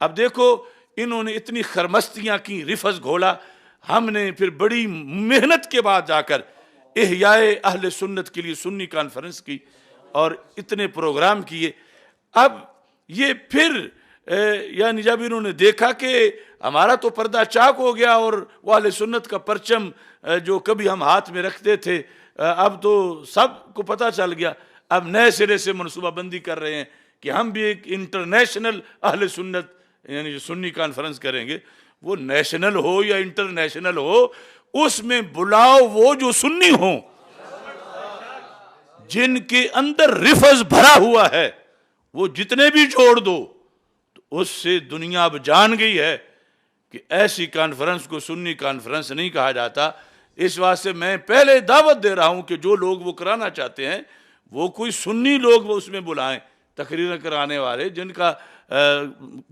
اب دیکھو انہوں نے اتنی خرمستیاں کی، رفض گھولا، ہم نے پھر بڑی محنت کے بعد جا کر احیاء اہل سنت کے لیے سنی کانفرنس کی اور اتنے پروگرام کیے۔ اب یہ پھر یعنی جب انہوں نے دیکھا کہ ہمارا تو پردہ چاک ہو گیا اور وہ اہل سنت کا پرچم جو کبھی ہم ہاتھ میں رکھتے تھے اب تو سب کو پتہ چل گیا، اب نئے سرے سے منصوبہ بندی کر رہے ہیں کہ ہم بھی ایک انٹرنیشنل اہل سنت یعنی جو سنی کانفرنس کریں گے، وہ نیشنل ہو یا انٹرنیشنل ہو، اس میں بلاؤ وہ جو سنی ہوں، جن کے اندر رفض بھرا ہوا ہے، وہ جتنے بھی جوڑ دو، تو اس سے دنیا اب جان گئی ہے کہ ایسی کانفرنس کو سنی کانفرنس نہیں کہا جاتا۔ اس واسطے میں پہلے دعوت دے رہا ہوں کہ جو لوگ وہ کرانا چاہتے ہیں وہ کوئی سنی لوگ وہ اس میں بلائیں، تقریر کرانے والے جن کا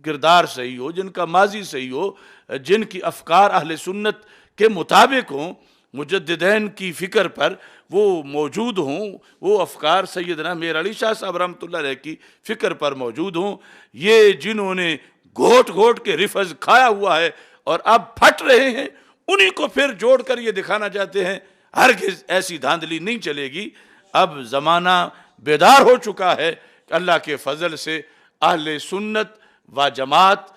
کردار صحیح ہو، جن کا ماضی صحیح ہو، جن کی افکار اہل سنت کے مطابق ہوں، مجددین کی فکر پر وہ موجود ہوں، وہ افکار سیدنا میر علی شاہ صاحب رحمۃ اللہ علیہ کی فکر پر موجود ہوں۔ یہ جنہوں نے گھوٹ گھوٹ کے رفض کھایا ہوا ہے اور اب پھٹ رہے ہیں، انہی کو پھر جوڑ کر یہ دکھانا چاہتے ہیں۔ ہرگز ایسی دھاندلی نہیں چلے گی۔ اب زمانہ بیدار ہو چکا ہے کہ اللہ کے فضل سے اہل سنت و جماعت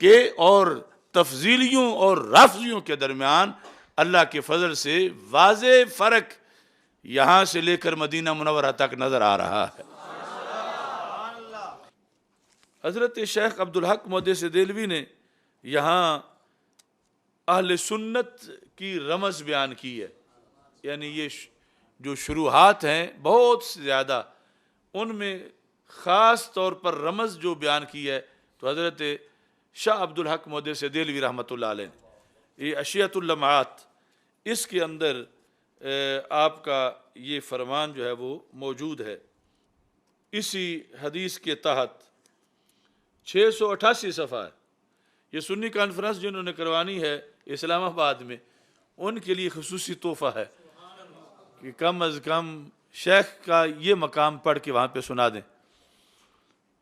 کے اور تفضیلیوں اور رافضیوں کے درمیان اللہ کے فضل سے واضح فرق یہاں سے لے کر مدینہ منورہ تک نظر آ رہا ہے۔ حضرت شیخ عبدالحق محدث دہلوی نے یہاں اہل سنت کی رمز بیان کی ہے، یعنی یہ جو شروحات ہیں بہت زیادہ، ان میں خاص طور پر رمز جو بیان کی ہے تو حضرت شاہ عبدالحق محدث دہلوی رحمۃ اللہ علیہ نے یہ اشیاۃ اللمعات، اس کے اندر آپ کا یہ فرمان جو ہے وہ موجود ہے۔ اسی حدیث کے تحت 688 صفحہ ہے۔ یہ سنی کانفرنس جنہوں نے کروانی ہے اسلام آباد میں، ان کے لیے خصوصی تحفہ ہے کہ کم از کم شیخ کا یہ مقام پڑھ کے وہاں پہ سنا دیں۔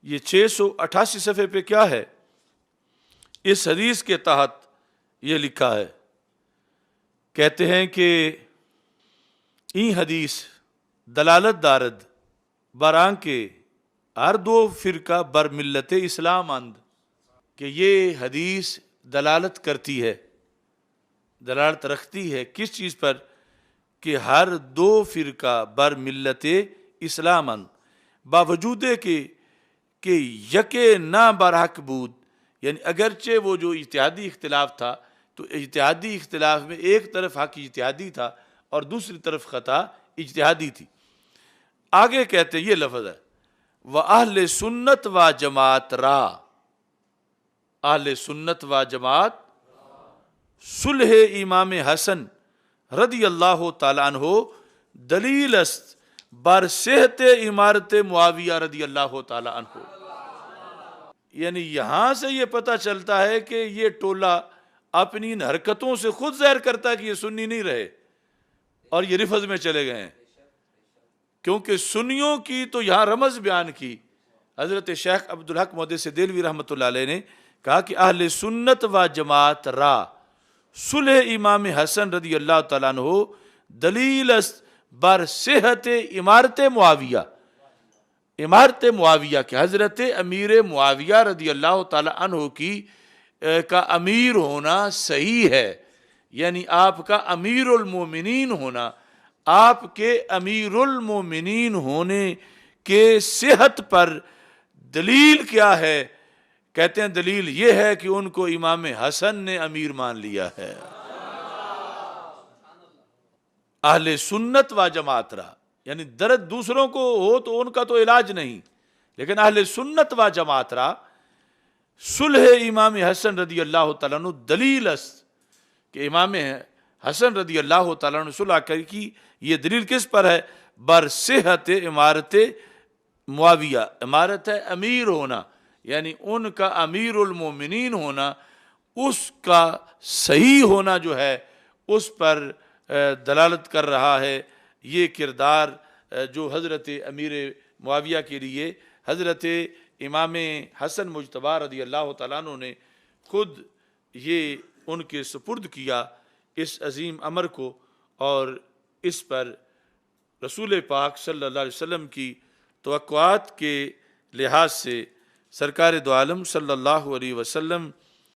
یہ 688 صفحے پہ کیا ہے؟ اس حدیث کے تحت یہ لکھا ہے، کہتے ہیں کہ این حدیث دلالت دارد بران کے ہر دو فرقہ بر ملت اسلام اند، کہ یہ حدیث دلالت کرتی ہے، دلالت رکھتی ہے کس چیز پر؟ کہ ہر دو فرقہ بر ملت اسلام اند، باوجود کہ یکے نہ برحق بود، یعنی اگرچہ وہ جو اجتہادی اختلاف تھا تو اجتہادی اختلاف میں ایک طرف حق اجتہادی تھا اور دوسری طرف خطا اجتہادی تھی۔ آگے کہتے ہیں، یہ لفظ ہے وَأَهْلِ سُنَّتْ وَجَمَاعَتْ را، اہل سنت و جماعت صلح امام حسن رضی اللہ تعالیٰ عنہ دلیل است بر صحت امارت معاویہ رضی اللہ تعالیٰ عنہ۔ یعنی یہاں سے یہ پتہ چلتا ہے کہ یہ ٹولہ اپنی ان حرکتوں سے خود ظاہر کرتا ہے کہ یہ سنی نہیں رہے اور یہ رفض میں چلے گئے ہیں، کیونکہ سنیوں کی تو یہاں رمز بیان کی۔ حضرت شیخ عبدالحق محدث دہلوی رحمۃ اللہ علیہ نے کہا کہ اہل سنت و جماعت را صلح امام حسن رضی اللہ تعالیٰ عنہ دلیل است بر صحت امارت معاویہ، امارت معاویہ کہ حضرت امیر معاویہ رضی اللہ تعالیٰ عنہ کی کا امیر ہونا صحیح ہے، یعنی آپ کا امیر المومنین ہونا، آپ کے امیر المومنین ہونے کے صحت پر دلیل کیا ہے؟ کہتے ہیں دلیل یہ ہے کہ ان کو امام حسن نے امیر مان لیا ہے۔ اہل سنت و جماعت رہا، یعنی درد دوسروں کو ہو تو ان کا تو علاج نہیں، لیکن اہل سنت و جماعت رہا صلح امام حسن رضی اللہ تعالیٰ عنہ دلیل است، کہ امام حسن رضی اللہ تعالیٰ عنہ صلح کی یہ دلیل کس پر ہے؟ بر صحت امارت معاویہ، امارت ہے امیر ہونا، یعنی ان کا امیر المومنین ہونا، اس کا صحیح ہونا جو ہے اس پر دلالت کر رہا ہے۔ یہ کردار جو حضرت امیر معاویہ کے لیے حضرت امام حسن مجتبی رضی اللہ تعالیٰ عنہ نے خود یہ ان کے سپرد کیا اس عظیم امر کو، اور اس پر رسول پاک صلی اللہ علیہ وسلم کی توقعات کے لحاظ سے سرکار دو عالم صلی اللہ علیہ وسلم